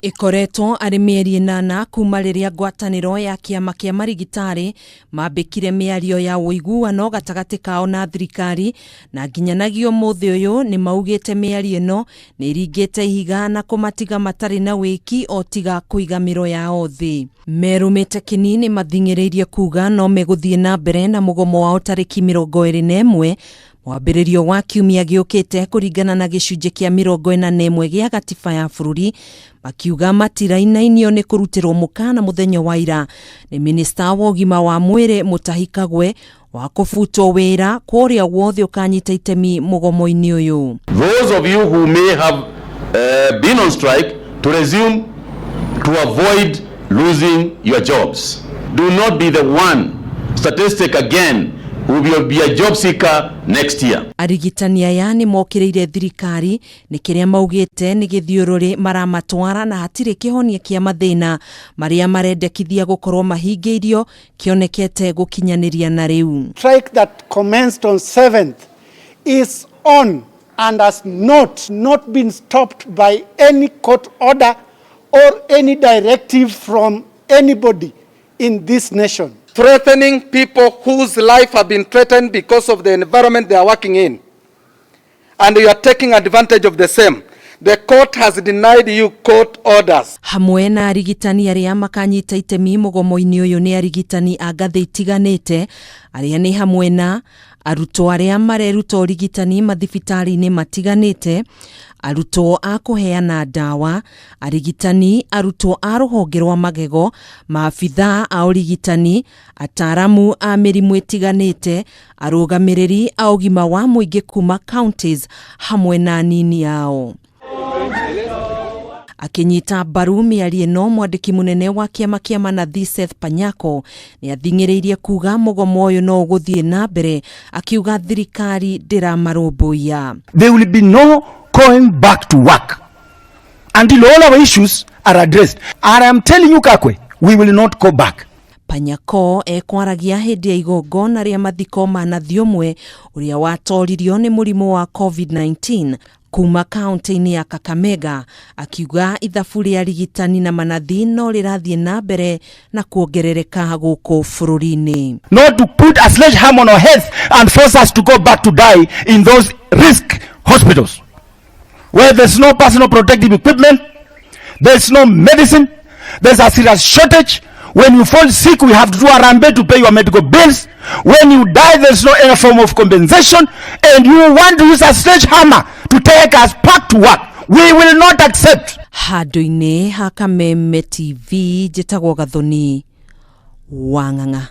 Ikoretwo ari mieri 8 kuma riria ngwataniro ya kiama kia marigitari mambikire miario ya uiguano gatagati kao na thirikari, na nginyanagio muthi uyu ni maugite miario ino ni iringite ihiga na kumatiga matari na wiki o tiga kuiga miro yao thi. Merumite kinini mathingiririe kuga no meguthie na mbere na mugomo wao tariki 21 mwambiririo wa kiumia giukite kuringana na gicunje kia 41 gia gatiba ya bururi, makiuga matirainainio ni kurutirwo mukana muthenya wa ira ni minista wa ugima wa mwiri Mutahi Kagwe wa kufutwo wira kuria wothe ukanyita itemi mugomo-ini uyu. Those of you who may have been on strike to resume to avoid losing your jobs. Do not be the one statistic again who will be a job seeker next year. Arigitani aya ni mokiriire thirikari ni kiria maugite ni githiururi maramatwara na hatire kihonia kia mathina maria marendekithia gukorwo mahingeirio kionekete gukinyaniria na riu. Strike that commenced on 7th is on and has not been stopped by any court order or any directive from anybody in this nation. Threatening people whose life have been threatened because of the environment they are working in, and you are taking advantage of the same. The court has denied you court orders. Hamwe na arigitani aria makanyita itemi mugomo-ini uyu ni arigitani a ngathii itiganite aria ni hamwe na arutwo aria mareruta urigitani mathibitari-ini matiganite, arutwo a kuheana dawa, arigitani, arutwo a ruhonge rwa magego, maabitha a urigitani, ataramu a mirimu itiganite, arugamiriri a ugima wa muingi kuma counties hamwe na nini ao. Akinyita mbaru miario ino, mwandiki munene wa kiama kia manathi Seth Panyako ni athingiriirie kuga mugomo uyu no guthie na mbere, akiuga thirikari ndiramarumbuia. There will be no going back to work until all our issues are addressed. And I am telling you, Kagwe, we will not go back. Panyako ekwaragia hindi ya igongona ria mathiko manathi umwe uria watoririo ni murimu wa COVID-19 kuma kaunti-ini ya Kakamega, akiuga ithabu ria arigitani na manathi no rirathie na mbere na kuongerereka guku bururi-ini. Not to put a sledgehammer on our heads and force us to go back to die in those risk hospitals where there's no personal protective equipment, there's no medicine, there's a serious shortage. When you fall sick, we have to do a rambe to pay your medical bills. When you die, there's no any form of compensation, and you want to use a sledgehammer to take us back to work. We will not accept. Handu-ini ha KMPDU njitagwo Gathoni Wang'ang'a.